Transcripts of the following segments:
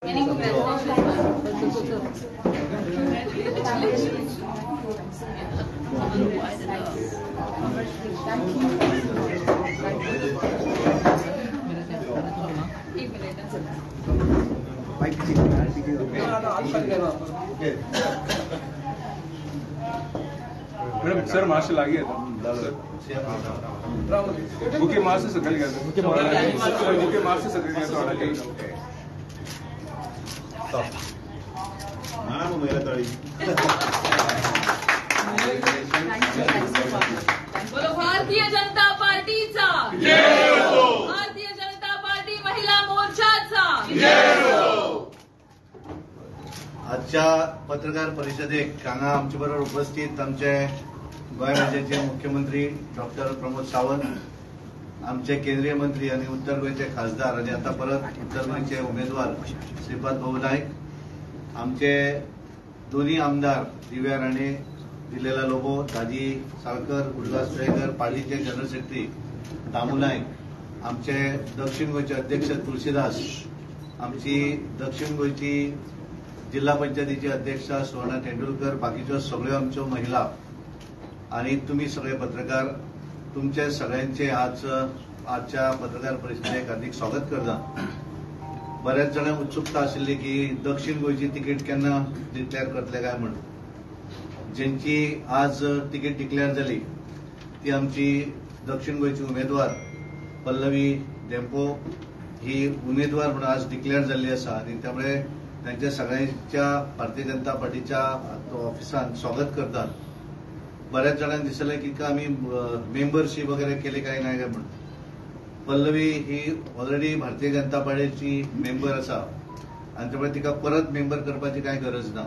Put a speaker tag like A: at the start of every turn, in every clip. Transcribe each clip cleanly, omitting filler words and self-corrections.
A: Madam sir marshal आ गया bouquet मार से सकल गया bouquet मार से सकल गया
B: बोलो भारतीय जनता पार्टीचा, भारतीय जनता पार्टी महिला मोर्चाचा.
C: आजच्या पत्रकार परिषदेक हांगा आमचे बरोबर उपस्थित आमचे गोंय राज्याचे मुख्यमंत्री डॉक्टर प्रमोद सावंत, आमचे केंद्रीय मंत्री आणि उत्तर गोयचे खासदार आणि आता परत उत्तर गोयचे उमेदवार श्रीपाद भाऊ नाईक, आमचे दोन्ही आमदार दिव्या राणे, दिलेला लोबो, दाजी साळकर, उल्हास वेळेकर, पार्टीचे जनरल सेक्रेटरी दामू नाईक, आमचे दक्षिण गोयचे अध्यक्ष तुळशीदास, आमची दक्षिण गोयची जिल्हा पंचायतीची अध्यक्षा सुवर्णा तेंडुलकर, बाकीच्यो सगळ्यो आमच्यो महिला आणि तुम्ही सगळे पत्रकार, तुमचे सगळ्यांचे आजच्या पत्रकार परिषदेक हार्दिक स्वागत करता. बऱ्याच जाणांक उत्सुकता आशिल्ली की दक्षिण गोयची तिकीट केन्ना डिक्लेअर करतले काय म्हणून. ज्यांची आज तिकीट डिक्लेअर जाली ती आमची दक्षिण गोयची उमेदवार पल्लवी डेंपो ही उमेदवार म्हणून आज डिक्लेअर जाल्ली आसा आणि त्यामुळे त्यांच्या सगळ्यांच्या भारतीय जनता पार्टीच्या ऑफिसात स्वागत करतात. बऱ्याच जणांना दिसले की का आम्ही मेंबरशिप वगैरे केले काय नाही काय म्हणून. पल्लवी ही ऑलरेडी भारतीय जनता पार्टीची मेंबर आसा आणि त्यामुळे तिका परत मेंबर करपाची काय गरज ना.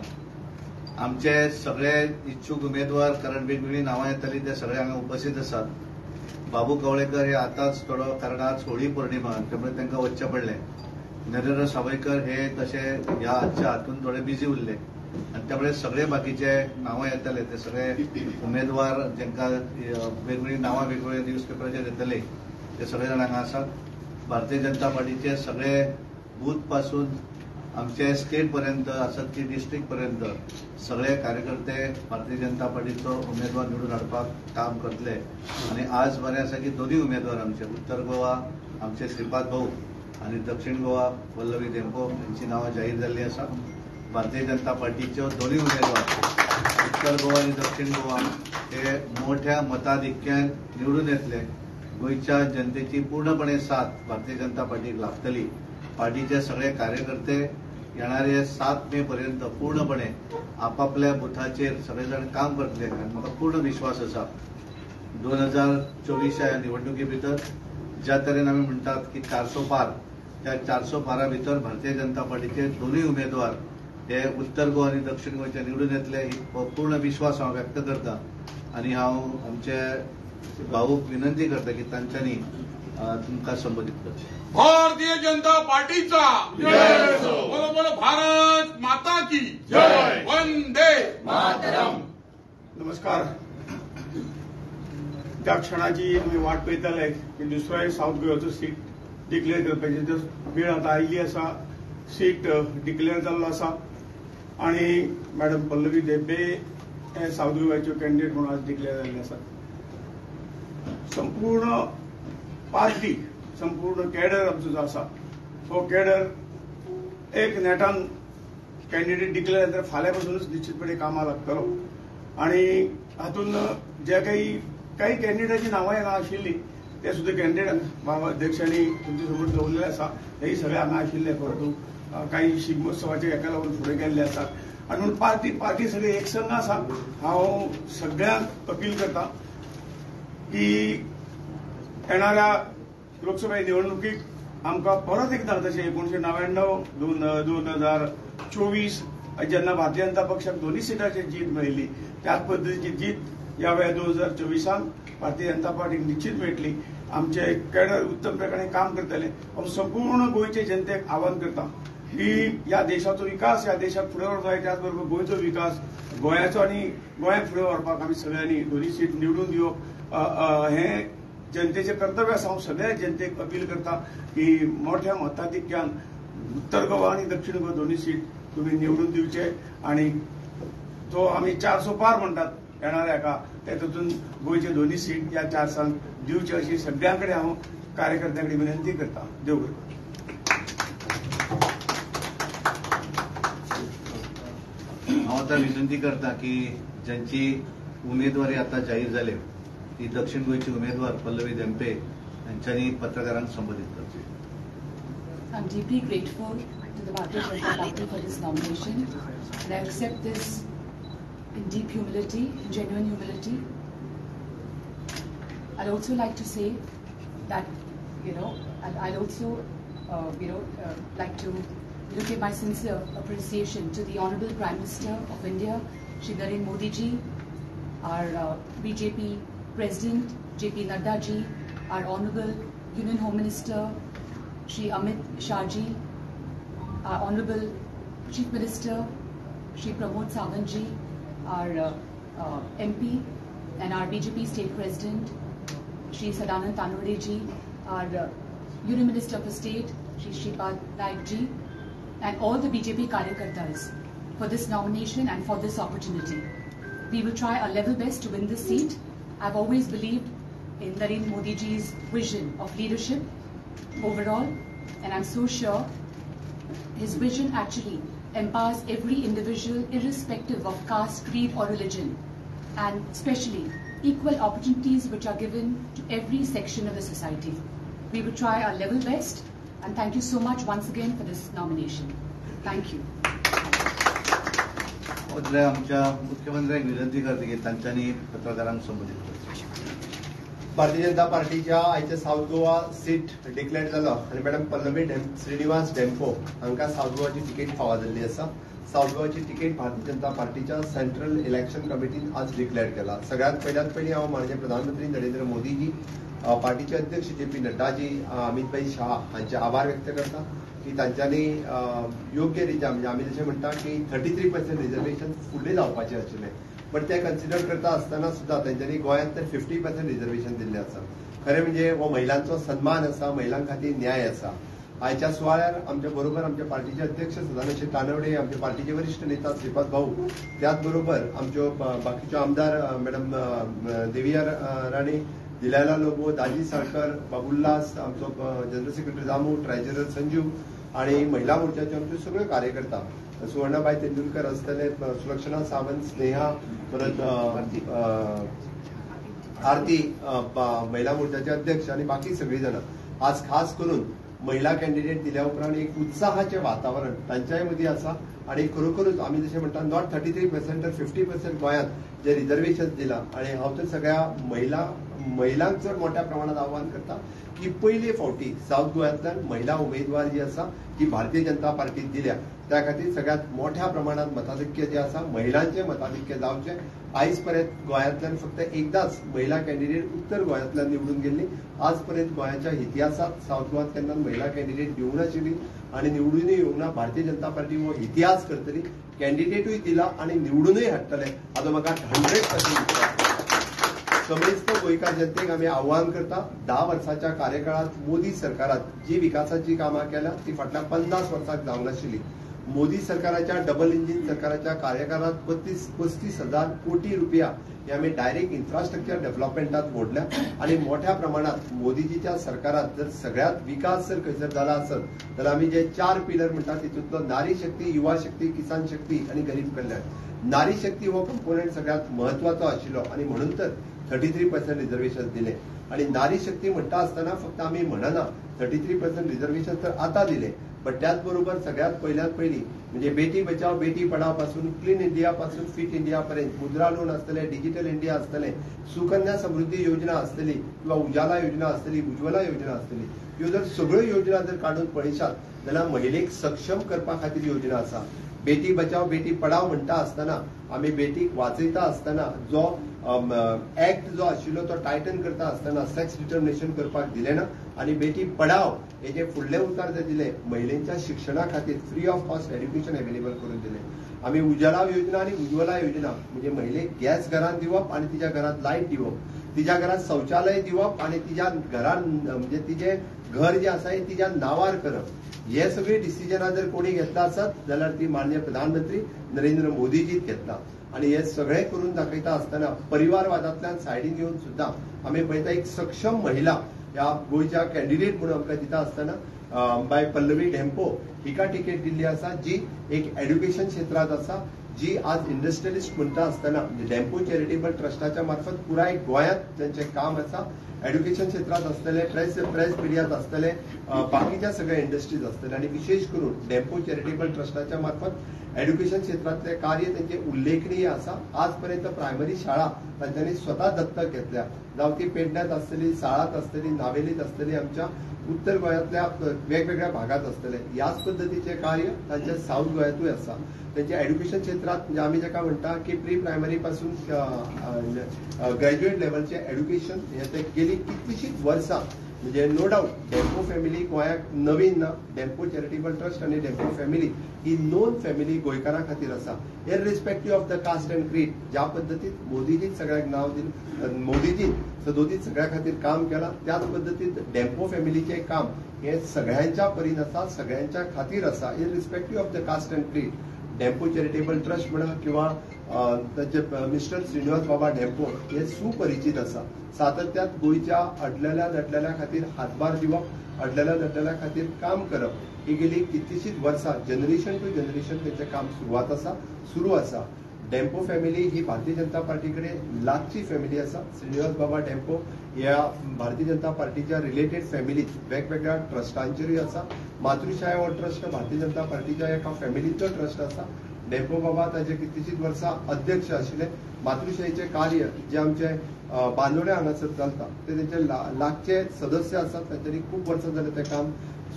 C: आमचे सगळे इच्छुक उमेदवार, कारण वेगवेगळी नावां येताली ते सगळे हांगा उपस्थित आसात. बाबू कवळेकर हे आताच थोडो, कारण आज होळी पौर्णिमा त्यामुळे तांकां वचचें पडलें. नरेंद्र सावयकर हे तसे ह्या आजच्या हातून थोडे बिझी उरले आणि त्यामुळे सगळे बाकीचे नावां येतले ते सगळे उमेदवार जांकां वेगवेगळी नावां वेगवेगळ्या न्यूजपेपराचेर येतले ते सगळे जाण हांगा आसात. भारतीय जनता पार्टीचे सगळे बूथ पासून आमचे स्टेट पर्यंत आसात की डिस्ट्रिक्ट पर्यंत सगळे कार्यकर्ते भारतीय जनता पार्टीचो उमेदवार निवडून हाडपाक काम करतले. आणि आज बरें आसा की दोन्ही उमेदवार आमचे उत्तर गोवा आमचे श्रीपाद भाऊ आणि दक्षिण गोवा पल्लवी डेंपो यांची नावं जाहीर झाली आसा. भारतीय जनता पार्टीचे दोन्ही उमेदवार उत्तर गोवा आणि दक्षिण गोवा हे मोठ्या मताधिक्यान निवडून येतले. गोयच्या जनतेची पूर्णपणे साथ भारतीय जनता पार्टीक लाभतली. पार्टीचे सगळे कार्यकर्ते येणारे 7 मे पर्यंत पूर्णपणे आपापल्या बुथाचेर सगळेजण काम करतले आणि म्हाका पूर्ण विश्वास आसा 2024 ह्या निवडणुकी भितर ज्या तरेन आमी म्हणटात की 400 पार, त्या 400 पारा भितर भारतीय जनता पार्टीचे दोन्ही उमेदवार हे उत्तर गोवा आणि दक्षिण गोंयचे निवडून येतले ही पूर्ण विश्वास हांव व्यक्त करता. आणि हांव आमचे भाऊक विनंती करता की तांच्यांनी तुमकां संबोधित करता.
D: भारतीय जनता पार्टीचा बोलो बोलो भारत माता की जय, वंदे मातरम.
E: नमस्कार. त्या क्षणाची आम्ही वाट पळयताले की दुसऱ्या साऊथ गोवाचो सीट डिक्लेअर करपाची वेळ आता आयिल्ली आसा. सीट डिक्लेअर जाल्लो आसा आणि मॅडम पल्लवी डेब्बे हे साऊथ गोवाचे कॅन्डिडेट म्हणून आज डिक्लेअर जाल्ले आसा. संपूर्ण पार्टी, संपूर्ण कॅडर आमचो जो आसा तो कॅडर एक नेटान कॅन्डिडेट डिक्लेअर जाल्यार फाल्यां पासूनच निश्चितपणे कामां लागतलो. आणि हातून जे काही कॅन्डिडेटाची नांवां हांगा आशिल्लीं ते सुद्धा कॅन्डिडेट बाबा अध्यक्षांनी तुमचे समोर दवरलेले आसा. हेय सगळे हांगा आशिल्ले. परंतु काही शिगमोत्सवाचे हेका लागून फुडें गेल्ले आसात आणि म्हणून पार्टी सगळी एकसंघ आसा. हांव सगळ्यांक अपील करता की येणाऱ्या लोकसभा निवडणुकीक आमकां परत एकदा जशें 1999, 2024 जेन्ना भारतीय जनता पक्षाक दोन्ही सीटांचेर जीत मेळिल्ली त्याच पद्दतीची जीत ह्या वेळा 2024 भारतीय जनता पार्टीक निश्चित मेळटली. आमचे कॅडर उत्तम प्रकारे काम करतले. हांव संपूर्ण गोंयचे जनतेक आवाहन करता की ह्या देशाचो विकास, ह्या देशाक फुडें व्हरपाक जाय, त्याच बरोबर गोंयचो विकास, गोंयाचो आनी गोंयाक फुडें व्हरपाक आमी सगळ्यांनी दोन्ही सीट निवडून दिवप हे जनतेचे कर्तव्य आसा. हांव सगळ्या जनतेक अपील करता की मोठ्या मताधिक्यान उत्तर गोवा आणि दक्षिण गोवा दोन्ही सीट तुम्ही निवडून दिवचे आणि तो आम्ही 400 पार म्हणतात येणाऱ्या एका तातूंत गोयचे दोन्ही सीट या 400 दिवचे अशी सगळ्यांकडे हांव कार्यकर्त्यांकडे विनंती करता. देव बरें.
C: हांव आतां विनंती करता की ज्यांची उमेदवारी आता जाहीर जाली ती दक्षिण गोंयची उमेदवार पल्लवी धेंपे यांच्यानी पत्रकारांक संबोधित करचे.
F: I'm deeply grateful to the Bharatiya Janata Party for this nomination, and I accept this in deep humility, in genuine humility. I'd also like to say that, I'd also, like to give my sincere appreciation to the Honorable Prime Minister of India, Shri Narendra Modi ji, our BJP President, JP Nadda ji, our Honorable Union Home Minister, Shri Amit Shah ji, our Honorable Chief Minister, Shri Pramod Sawant ji, our MP and our BJP State President, Shri Sadanand Tanwade ji, our Union Minister for State, Shri Shripad Naik ji, and all the BJP Karyakartas for this nomination and for this opportunity. We will try our level best to win this seat. I've always believed in Narendra Modi ji's vision of leadership overall, and I'm so sure his vision actually empowers every individual irrespective of caste, creed or religion, and especially equal opportunities which are given to every section of the society. We will try our level best, and thank you so much once again for this nomination. Thank you.
C: आमच्या मुख्यमंत्र्यांक विनंती करते की तांच्यांनी पत्रकारांक संबोधित करचे.
G: भारतीय जनता पार्टीच्या आयचे साऊथ गोवा सीट डिक्लेअर जालो आणि मॅडम पल्लवी श्रीनिवास धेंपो हांकां साऊथ गोवाची तिकेट फावो जाल्ली आसा. साऊथ गोवाची तिकेट भारतीय जनता पार्टीच्या सेंट्रल इलेक्शन कमिटीन आज डिक्लेअर केला. सगळ्यात पयलीं हांव माननीय प्रधानमंत्री नरेंद्र मोदीजी, पार्टीचे अध्यक्ष JP नड्डाजी, अमित शाह हांचे आभार व्यक्त करता की तांच्यांनी योग्य रित्या म्हणजे आमी जशें म्हणटा की 33% रिजर्वेशन फुडले जावपाचें आशिल्लें, बट ते कन्सिडर करता आसतना सुद्दां तांच्यांनी गोंयांत तर 50% रिजर्वेशन दिल्लें आसा. खरें म्हणजे हो महिलांचो सन्मान आसा, महिलां खातीर न्याय आसा. आयच्या सुवाळ्यार आमच्या बरोबर आमचे पार्टीचे अध्यक्ष सदानंद तानवडे, आमचे पार्टीचे वरिष्ठ नेता श्रीपाद भाऊ, त्याच बरोबर आमच्यो बाकीच्यो आमदार मॅडम देवियार राणी, दिलायला लोबो, दाजी साळकर, बाबुल्लास, आमचो general secretary Damu, treasurer Sanju आणि महिला मोर्चाचे आमचे सगळे कार्यकर्ता, सुवर्णाबाई तेंडुलकर आसतले, सुलक्षणा सावंत, स्नेहा, परत आरती, महिला मोर्चाचे अध्यक्ष आणि बाकी सगळी जण आज खास करून महिला कॅन्डिडेट दिल्या उपरांत एक उत्साहाचे वातावरण तांच्याय मदीं आसा. आणि खरोखरूच आमी जशें म्हणटा नॉट 33% तर 50% गोंयांत जे रिजर्वेशन दिला. आणि हांव तर सगळ्या महिलांक चड मोठ्या प्रमाणात आव्हान करता की पयले फावटी साऊथ गोंयांतल्यान महिला उमेदवार जी आसा ती भारतीय जनता पार्टीन दिल्या, त्या खातीर सगळ्यात मोठ्या प्रमाणात मताधिक्य जे आसा महिलांचे मताधिक्य जावचे. आयज पर्यंत गोंयांतल्यान फक्त एकदाच महिला कॅन्डिडेट उत्तर गोंयांतल्यान निवडून गेल्ली. आज पर्यंत गोंयाच्या इतिहासात साऊथ गोंयांत केन्ना महिला कॅन्डिडेट दिवंक नाशिल्ली आणि निवडूनय येवंक ना. भारतीय जनता पार्टी हो इतिहास करतली. कॅन्डिडेटूय दिला आणि निवडूनय हाडटले हाचो म्हाका 100% समेस्त गोंयकार जनतेक आमी आव्हान करता. 10 वर्साच्या कार्यकाळात मोदी सरकारात जी विकासाची कामां केल्या ती फाटल्या 50 वर्सांक जावंक नाशिल्ली. मोदी सरकाराच्या डबल इंजिन सरकाराच्या कार्यकाळात 35,000 कोटी रुपया हे आम्ही डायरेक्ट इन्फ्रास्ट्रक्चर डेव्हलपमेंटात मोडल्या. आणि मोठ्या प्रमाणात मोदीजीच्या सरकारात जर सगळ्यात विकास जर खंयसर जाला आसत जाल्यार आमी जे 4 पिलर म्हणटा तितूंतलो नारी शक्ती, युवा शक्ती, किसान शक्ती आणि गरीब कल्याण. नारी शक्ती हो कंपोनंट सगळ्यात महत्वाचो आशिल्लो आणि म्हणून तर 33% रिजर्वेशन दिले. आणि नारी शक्ती म्हणटा आसतना फक्त आमी म्हणना 33% रिजर्वेशन तर आता दिले, पण त्याचबरोबर सगळ्यात पयली म्हणजे बेटी बचाव बेटी पढाव पासून क्लीन इंडिया पासून फिट इंडिया पर्यंत मुद्रा लोन आसतले, डिजिटल इंडिया आसतले, सुकन्या समृद्धी योजना आसतली किंवा उजाला योजना आसतली, उज्ज्वला योजना आसतली, ह्यो जर सगळ्यो योजना जर काढून पळयशात जाल्यार महिलेक सक्षम करपा खातीर योजना आसा. बेटी बचाव बेटी पढाव म्हणटा आसतना आमी बेटीक वाचयता आसतना जो ऍक्ट जो आशिल्लो तो टायटन करता आसतना सेक्स डिटर्मिनेशन करपाक दिले ना. आणि बेटी पढाव हेजे फुडले उतार जे दिले महिलांच्या शिक्षणा खातीर free of cost education available करून दिले. आम्ही उजाला योजना आणि उज्ज्वला योजना म्हणजे महिलेक गॅस घरात दिवप आणि तिच्या घरात लाईट दिवप, तिच्या घरात शौचालय दिवप आणि तिच्या घरात म्हणजे तिचे घर जे आसा तिच्या नावार करप, हे सगळे डिसिजनां जर कोणी घेतला आसत जाल्यार ती माननीय प्रधानमंत्री नरेंद्र मोदीजीत घेतला. आणि हे सगळे करून दाखयता आसतना परिवारवादांतल्यान सायडीन घेवन सुद्दां आमी पळयता एक सक्षम महिला ह्या गोंयच्या कॅन्डिडेट म्हणून आमकां दिता आसतना बाय पल्लवी ढेंपो हिका टिकेट दिल्ली आसा, जी एक एड्युकेशन क्षेत्रात आसा, जी आज इंडस्ट्रियलिस्ट म्हणटा आसतना ढेंपो चॅरिटेबल ट्रस्टाच्या मार्फत पुराय गोंयांत त्यांचे काम आसा. एड्युकेशन क्षेत्रात असलेले प्रेस मिडियात असलेले बाकीच्या सगळ्या इंडस्ट्रीज असतले आणि विशेष करून ढेंपो चॅरिटेबल ट्रस्टाच्या मार्फत एड्युकेशन क्षेत्रातले कार्य त्यांचे उल्लेखनीय आसा. आजपर्यंत प्रायमरी शाळा तांच्यांनी स्वता दत्तक घेतल्या, जावं ती पेडण्यात आसतली, साळात आसतली, नावेलीत आसतली, आमच्या उत्तर गोंयांतल्या वेगवेगळ्या भागात असतले. याच पद्धतीचे कार्य तांच्या साऊथ गोंयांतूय आसा. त्यांच्या एड्युकेशन क्षेत्रात म्हणजे आम्ही जाका म्हणटा की प्री प्रायमरी पासून ग्रॅज्युएट लेवलचे एड्युकेशन हे ते गेली कितलीशीच वर्सां म्हणजे नो डाऊट ढेंपो फॅमिली गोंयाक नवीन ना. ढेंपो चॅरिटेबल ट्रस्ट आणि ढेंपो फॅमिली ही नोन फॅमिली गोंयकारां खातीर आसा. इररिस्पेक्टिव्ह ऑफ द कास्ट अँड क्रीड ज्या पद्दतीत मोदीजीन सगळ्यांक नाव दिलें, मोदीजीन सदोदीत सगळ्या खातीर काम केलां, त्याच पद्दतीत ढेंपो फॅमिलीचे काम हे सगळ्यांच्या परीन आसा, सगळ्यांच्या खातीर आसा, इररिस्पेक्टिव्ह ऑफ द कास्ट अँड क्रीड. ढेंपो चॅरिटेबल ट्रस्ट म्हणा किंवा ताचे मिस्टर श्रीनिवास बाबा ढेंपो हे सुपरिचित आसा. सातत्यात गोंयच्या अडलेल्या नडलेल्या खातीर हातभार दिवप, अडलेल्या नडलेल्या खातीर काम करप ही गेली कितलीशीच वर्सां जनरेशन टू जनरेशन त्यांचे काम सुरू आसा. ढेंपो फॅमिली ही भारतीय जनता पार्टीकडे लागची फॅमिली आसा. श्रीनिवास बाबा ढेंपो ह्या भारतीय जनता पार्टीच्या रिलेटेड फॅमिलीत वेगवेगळ्या ट्रस्टांचेरूय आसा. मातृछाया हो ट्रस्ट भारतीय जनता पार्टीच्या एका फॅमिलीचो ट्रस्ट आसा. ढेंपो बाबा ताचे कितलीशीच वर्सां अध्यक्ष आशिल्ले. मातृशायेचे कार्य जे आमचे बांदोड्या हांगासर चलता ते तेंचे लागचे सदस्य आसात. तांच्यांनी खूब वर्सां जालें तें काम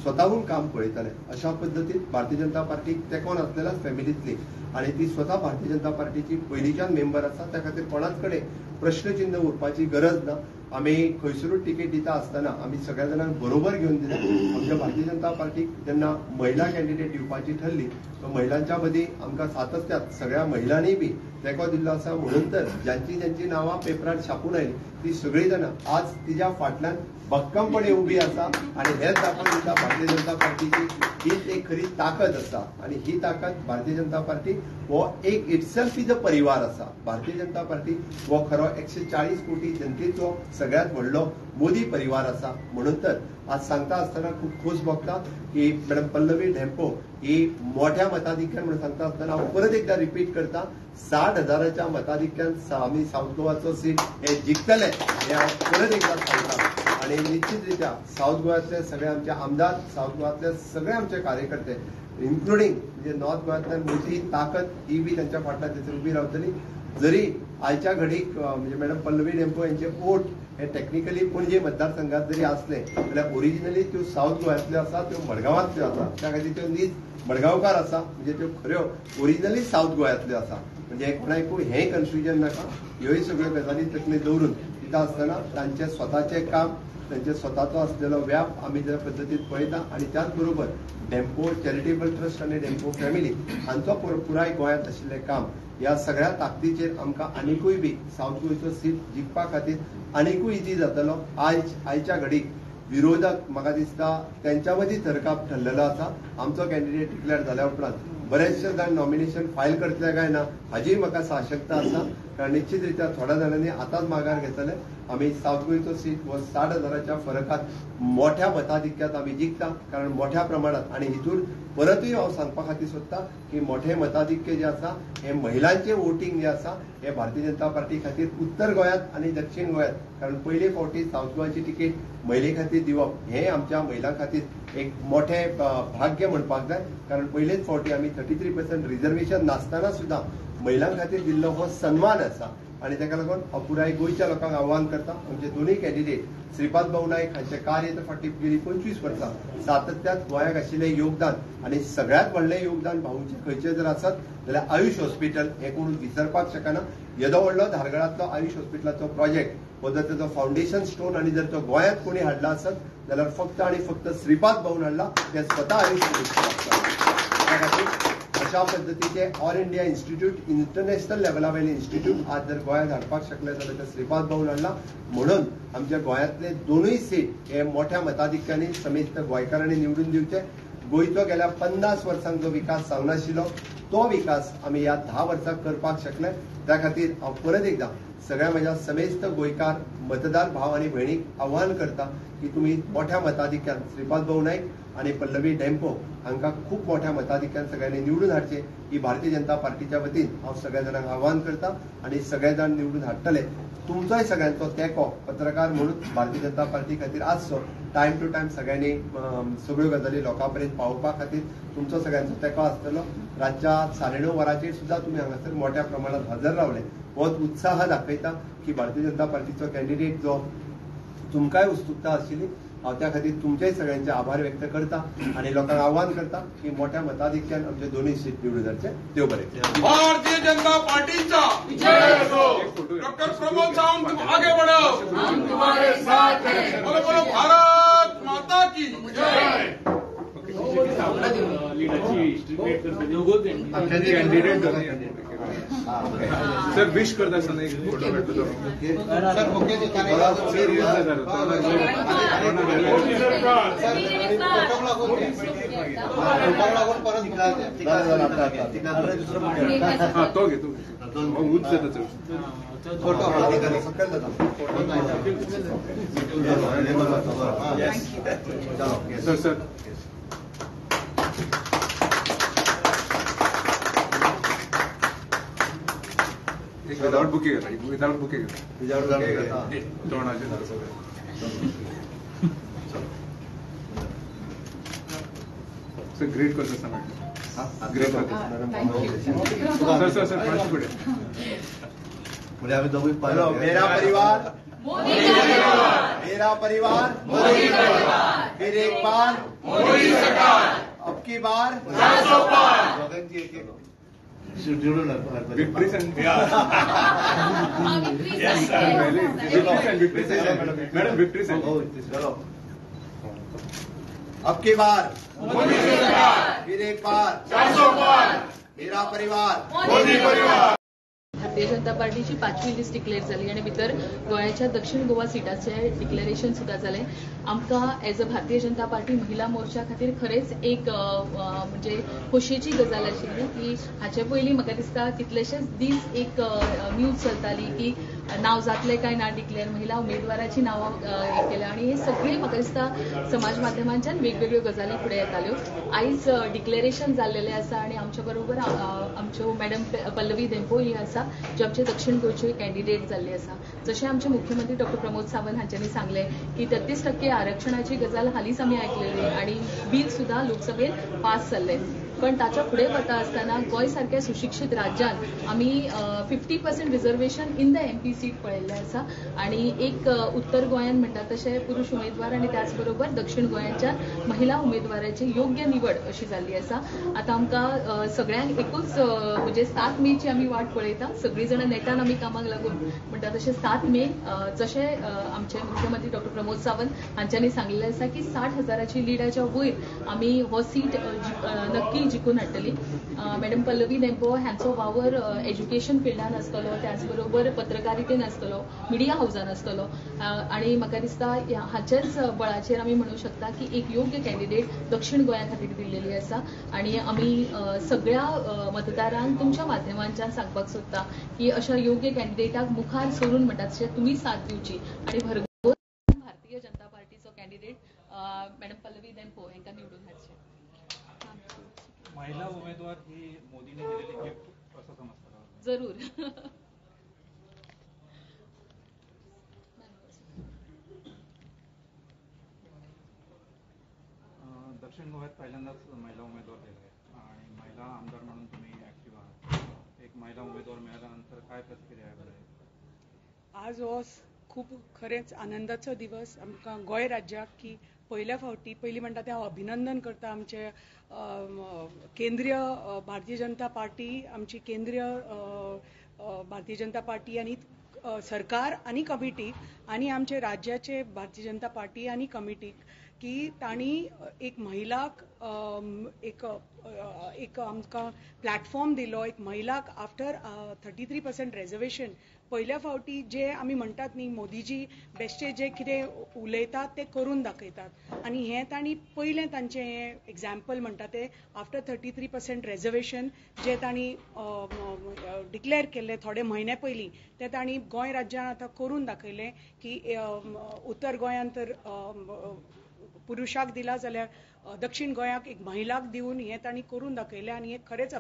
G: स्वताहून काम पळयताले. अशा पद्दतीन भारतीय जनता पार्टीक तेंकोन आसलेल्या फॅमिलींतली आणि ती स्वता भारतीय जनता पार्टीची पयलींच्यान मेंबर आसा. त्या खातीर कोणाच कडेन प्रश्नचिन्ह उरपाची गरज ना. आमी खंयसरूच तिकेट दिता आसतना आमी सगळ्या जाणांक बरोबर घेवन दिले. आमच्या भारतीय जनता पार्टीक जेन्ना महिला कॅन्डिडेट दिवपाची ठरली तो महिलांच्या मदीं आमकां सातत्यात सगळ्या महिलांनी बी तेंको दिल्लो आसा. म्हणून तर ज्यांची नांवां पेपरार छापून आयली ती सगळीं जाणां आज तिच्या फाटल्यान भक्कमपणे उभी आसा आणि हेच दाखोवन दिता भारतीय जनता पार्टीची हीच एक खरी ताकद आसा. आणि ही ताकद भारतीय जनता पार्टी हो एक इटसेल्फ इज अ परिवार आसा. भारतीय जनता पार्टी हो खरो 140 कोटी जनतेचो सगळ्यात व्हडलो मोदी परिवार आसा. म्हणून तर आज सांगता आसतना खूब खोस भोगता की मॅडम पल्लवी ढेंपो ही मोठ्या मताधिक्यान म्हणून सांगता आसतना हांव परत एकदा रिपीट करता 60,000च्या मताधिक्यान आमी साऊथ गोवाचो सीट हे जिखतले हे हांव परत एकदा सांगता. आणि निश्चितरित्या साऊथ गोव्यातले सगळे आमचे आमदार, साऊथ गोव्यातले सगळे आमचे कार्यकर्ते इन्क्लुडिंग म्हणजे नॉर्थ गोव्यातल्यान मोठी ताकद ही बी त्यांच्या फाटल्यान थंयसर उभी रावतली. जरी आयच्या घडीक म्हणजे मॅडम पल्लवी ढेंपो यांचे वोट हे टेक्निकली पणजे मतदारसंघात जरी असले जाल्यार ओरिजिनली त्यो साऊथ गोव्यातल्यो आसा, त्यो मडगांवांतल्यो आसा. त्या खातीर त्यो नीज मडगांवकार आसा म्हणजे त्यो खऱ्यो ओरिजिनली साऊथ गोव्यातल्यो आसा. म्हणजे कोणाकूय हें कन्फ्युजन नाका. ह्योय सगळ्यो गजाली तकलेंत दवरून दिता आसतना तांचे स्वताचे काम, त्यांचे स्वताचो असलेलो व्याप आम्ही ज्या पद्धतीत पळयता. आणि त्याच बरोबर ढेंपो चॅरिटेबल ट्रस्ट आणि ढेंपो फॅमिली हांचो पुराय गोंयांत आशिल्लें काम ह्या सगळ्या ताकदीचेर आमकां आनिकूय बी साऊथ गोंयचो सीट जिखपा खातीर आनिकूय इजी जातलो. आयच्या घडीक विरोधक म्हाका दिसता त्यांच्या मदीं थरकाप ठरलेलो आसा. आमचो कॅन्डिडेट डिक्लेअर जाल्या उपरांत बरेचशे जाण नॉमिनेशन फायल करतले काय ना हाजीय म्हाका साशक्ता आसा. कारण निश्चितरित्या थोड्या जाणांनी आतांच माघार घेतले. आम्ही साऊथ गोंयचो सीट हो 60,000च्या फरकात मोठ्या मताधिक्यात आम्ही जिखता. कारण मोठ्या प्रमाणात आणि हितून परतूय हांव सांगपा खातीर सोदता की मोठे मताधिक्य जे आसा हे महिलांचे वोटिंग जे आसा हे भारतीय जनता पार्टी खातीर उत्तर गोंयांत आणि दक्षिण गोंयांत. कारण पयले फावटी साऊथ गोवाची तिकेट महिले खातीर दिवप हे आमच्या महिलां खातीर एक मोठे भाग्य म्हणपाक जाय. कारण पयलेच फावटी आमी 33% रिजर्वेशन नासतना सुद्दां महिलां खातीर दिल्लो हो सन्मान आसा. आणि ताका लागून पुराय गोंयच्या लोकांक आव्हान करता आमचे दोनूय कॅन्डिडेट श्रीपाद भाऊ नायक हांचे कार्य तर फाटली गेली 25 वर्सां सातत्यात गोंयाक आशिल्लें योगदान आणि सगळ्यात व्हडलें योगदान भाऊंचे खंयचे जर आसत जाल्यार आयुष हॉस्पिटल हे कोण विसरपाक शकना. येदो व्हडलो धारगळांतलो आयुष हॉस्पिटलाचो प्रोजेक्ट हो जर ताचो फावंडेशन स्टोन आणि जर तो गोंयांत कोणी हाडला आसत जाल्यार फक्त आणि फक्त श्रीपाद भाऊन हाडला. ते स्वता आयुष हॉस्पिटल अशा पद्धतीचे ऑल इंडिया इन्स्टिट्यूट इंटरनॅशनल लेवला वयले इन्स्टिट्यूट आज जर गोंयांत हाडपाक शकले जाल्यार ते श्रीपाद भवन हाडला. म्हणून आमच्या गोंयांतले दोनूय सीट हे मोठ्या मताधिक्यांनी समेस्त गोंयकारांनी निवडून दिवचे. गोंयचो गेल्या 50 वर्सांक जो विकास जावनाशिल्लो तो विकास आमी ह्या 10 वर्सांत करपाक शकले. त्या खातीर हांव परत एकदा सगळ्या म्हज्या समेस्त गोंयकार मतदार भाव आनी भयणीक आव्हान करता की तुमी मोठ्या मताधिक्यान श्रीपाद भाऊ नाईक आणि पल्लवी डेंपो हांकां खूप मोठ्या मताधिक्यान सगळ्यांनी निवडून हाडचे ही भारतीय जनता पार्टीच्या वतीन हांव सगळ्या जाणांक आव्हान करता आणि सगळे जाण निवडून हाडटले. तुमचोय सगळ्यांचो तेंको पत्रकार म्हणून भारतीय जनता पार्टी खातीर आसचो. टायम टू टायम सगळ्यांनी सगळ्यो गजाली लोकां पर्यंत पावोवपा खातीर तुमचो सगळ्यांचो तेंको आसतलो. रातच्या 9:30 वरांचेर सुद्धा तुम्ही हांगासर मोठ्या प्रमाणात हजर रावले. होच उत्साह दाखयता की भारतीय जनता पार्टीचो कॅन्डिडेट जो तुमकांय उत्सुकता आशिल्ली हांव त्या खातीर तुमचेय सगळ्यांचे आभार व्यक्त करता आणि लोकांक आव्हान करता की मोठ्या मताधिक्यान आमचे दोन्ही सीट निवडून हाडचे. देव बरें.
D: भारतीय जनता पार्टीचा डॉक्टर प्रमोद सावंत, तुम आगे बढ़ो, हम तुम्हारे साथ हैं. बोलो बोलो भारत माता की जय.
A: सर विश करता असताना एक फोटो काढतो. तो घे तू उच sir sir without bouquet without bouquet sir great करतो सांगा. ग्रेट करतो सर सर सर फास्ट पुढे
C: म्हणजे आम्ही दोघी
G: मेरा परिवार
B: मोदी का परिवार,
G: मेरा परिवार
B: मोदी का परिवार,
G: फिर एक बार
D: मोदी सरकार,
G: अब की बार
D: 400 पार.
C: दोघांची एक एक निवडून
A: विक्ट्री मॅडम विक्ट्री
G: अब की बार
D: मोदी सरकार,
G: फिर एक बार
D: 400 पार.
G: मेरा परिवार
D: मोदी परिवार.
B: भारतीय जनता पार्टीची 5वी लिस्ट डिक्लेअर झाली आणि भितर गोंयाच्या दक्षिण गोवा सिटाचे डिक्लेरेशन सुद्धा झाले. आमकां as a Bharatiya Janata party महिला मोर्चा खातीर खरेंच एक म्हणजे खोशयेची गजाल आशिल्ली की हाचे पयलीं म्हाका दिसता कितलेशेच दीस एक न्यूज चलताली की नाव जातले काय ना डिक्लेअर, महिला उमेदवाराची नांवां हे केल्या आणि हे सगळे म्हाका दिसता समाज माध्यमांच्यान वेगवेगळ्यो गजाली फुडें येताल्यो. आयज डिक्लेरेशन जाल्लेलें आसा आणि आमच्या बरोबर आमच्यो मॅडम पल्लवी डेंपो ही आसा जे आमचे दक्षिण गोंयचे कॅन्डिडेट जाल्ले आसा. जशें आमचे मुख्यमंत्री डॉक्टर प्रमोद सावंत हांच्यांनी सांगले की 33% आरक्षणाची गजाल हालींच आमी आयकलेली आणि बिल सुद्धा लोकसभेत पास जाल्लें. पण ताच्या फुडें वता आसतना गोंय सारक्या सुशिक्षीत राज्यांत आमी 50% reservation in the MP seat पळयल्लें आसा आणि एक उत्तर गोंयांत म्हणटात तशें पुरुष उमेदवार आणि त्याच बरोबर दक्षिण गोंयांच्या महिला उमेदवाराची योग्य निवड अशी जाल्ली आसा. आतां आमकां सगळ्यांक एकूच म्हणजे 7 मेची आमी वाट पळयता. सगळीं जाणां नेटान आमी कामाक लागून म्हणटा तशें 7 मे जशें आमचे मुख्यमंत्री डॉक्टर प्रमोद सावंत हांच्यांनी सांगलेलें आसा की 60,000ची लिडाच्या वयर आमी हो सीट नक्की जिखून हाडटली. मॅडम पल्लवी डेंपो हांचो वावर एज्युकेशन फिल्डान आसतलो, त्याच बरोबर पत्रकारितेन आसतलो, मिडिया हाऊसान आसतलो आणि म्हाका दिसता हाचेच बळाचेर आमी म्हणू शकता की एक योग्य कॅन्डिडेट दक्षिण गोंया खातीर दिल्लेली आसा आणि आमी सगळ्या मतदारांक तुमच्या माध्यमांच्यान सांगपाक सोदता की अशा योग्य कॅन्डिडेटाक मुखार सरून म्हणटात तशें तुमी साथ दिवची आणि भरघोस भारतीय जनता पार्टीचो कॅन्डिडेट मॅडम पल्लवी डेंपो हांकां निवडून हाडचे.
H: महिला उमेदवार ही मोदीने दिलेली गिफ्ट असं समजतं.
B: जरूर.
H: दक्षिण गोव्यात पहिल्यांदाच महिला उमेदवार दिला आहे आणि महिला आमदार म्हणून तुम्ही ऍक्टिव्ह आहात. एक महिला उमेदवार मिळाल्यानंतर काय प्रतिक्रिया आहे?
I: आज हो खूप खरेंच आनंदाचो दिवस आमकां गोंय राज्याक की पहिल्या फावटी पयलीं म्हणटा तें हांव अभिनंदन करता आमचे केंद्रीय भारतीय जनता पार्टी, आमची केंद्रीय भारतीय जनता पार्टी आनी सरकार आनी कमिटी आनी आमचे राज्याचे भारतीय जनता पार्टी आनी कमिटीक की तांणी एक महिलाक एक आमकां प्लॅटफॉर्म दिलो, एक महिलाक आफ्टर 33% रिजर्वेशन पयल्या फावटी जे आमी म्हणटात न्ही मोदीजी बेश्टे जे कितें उलयतात ते करून दाखयतात आनी हें तांणी पयलें तांचें हें एग्जाम्पल म्हणटा ते आफ्टर 33% रिजर्वेशन जे तांणी डिक्लेअर केल्ले थोडे म्हयने पयलीं ते तांणी गोंय राज्यान आतां करून दाखयलें की उत्तर गोंयांत तर पुरुषाक दिला जाल्यार दक्षिण गोंयाक एक महिलाक दिवन हें तांणी करून दाखयलें आनी हें खरेंच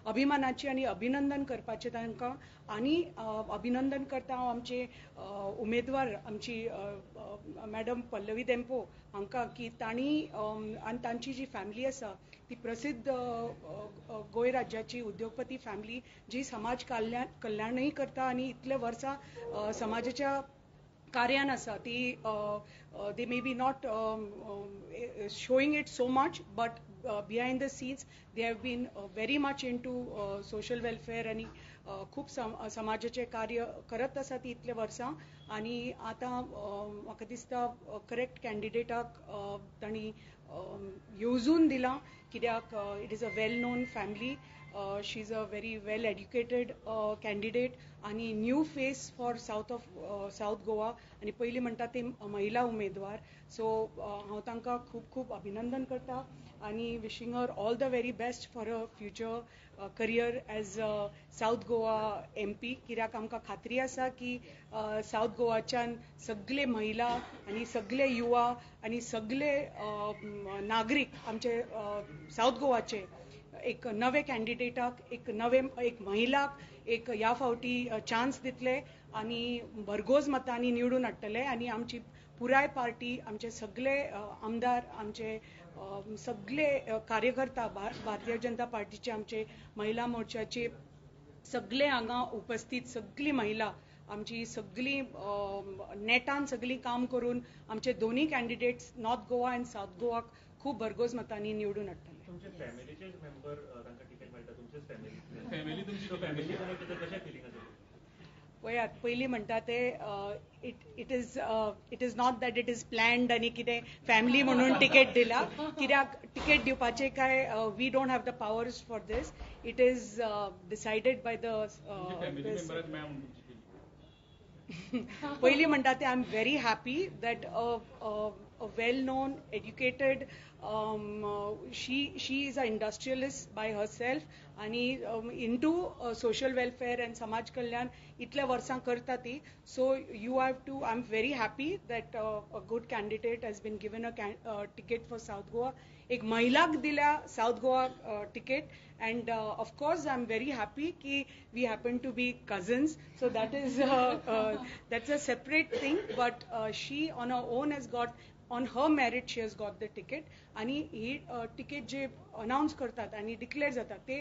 I: अभिमानाचें आनी अभिनंदन करपाचें तांकां आनी अभिनंदन करता हांव आमचे उमेदवार आमची मॅडम पल्लवी देंपो हांकां की तांणी आनी तांची जी फॅमिली आसा ती प्रसिद्ध गोंय राज्याची उद्योगपती फॅमिली जी समाज कल्याणय करता आनी इतले वर्सां समाजाच्या कार्यान आसा ती they may be not showing it so much but behind the scenes they have been very much into social welfare आणि खूप समाजाचे कार्य करत आसा ती इतले वर्सां आनी आतां म्हाका दिसता करेक्ट कॅन्डिडेटाक तांणी येवजून दिलां कित्याक it is a well known family she is a very well educated candidate आणि new face for south Goa आणि पयलीं म्हणटा ते महिला उमेदवार सो हांव तांकां खूब खूब अभिनंदन करता आणि wishing her all the very best for a future career as south Goa MP कित्याक आमकां खात्री आसा की साऊथ गोवाच्यान सगळे महिला आणि सगळे युवा आणि सगळे नागरीक आमचे साऊथ गोवाचे एक नवे कॅन्डिडेटाक एक महिलाक एक ह्या फावटी चान्स दितले आणि भरघोस मतांनी निवडून हाडटले आणि आमची पुराय पार्टी आमचे सगळे आमदार आमचे सगळे कार्यकर्ता भारतीय जनता पार्टीचे आमचे महिला मोर्चाचे सगळे हांगा उपस्थित सगळी महिला आमची सगळी नेटान सगळी काम करून आमचे दोन्ही कॅन्डिडेट्स नॉर्थ गोवा आनी साऊथ गोवाक खूप भरघोस मतांनी निवडून हाडटले
J: तुमचे फॅमिलीचे मेंबर तांकां टिकेट मेळटा तुमचेच फॅमिली तुमची फॅमिली कशें फिलिंग आसा
I: पळयात पयलीं म्हणटा ते it is not that it is planned आनी कितें फॅमिली म्हणून टिकेट दिला कित्याक टिकेट दिवपाचे काय we don't have the powers for this it is decided by the पयलीं म्हणटा ते I am very happy that a well-known, educated, she is an industrialist by herself and into social welfare and samaj kalyan itल्या वर्सां करता ती so you have to I'm very happy that a good candidate has been given a ticket for South Goa एक महिलाक दिल्या South Goa ticket and of course I'm very happy ki we happen to be cousins so that is that's a separate thing but she on her own has got on her merit she has got the ticket आणि ही ticket जे announce करतात आणि declare जातात ते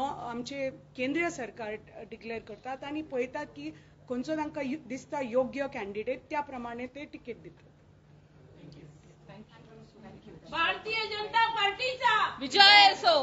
I: आमचे केंद्रीय सरकार declare करतात आणि पळयतात की खंयचो तांकां दिसता योग्य कॅन्डिडेट त्या प्रमाणे ते तिकीट दितात
B: भारतीय जनता पार्टीचा विजय असो.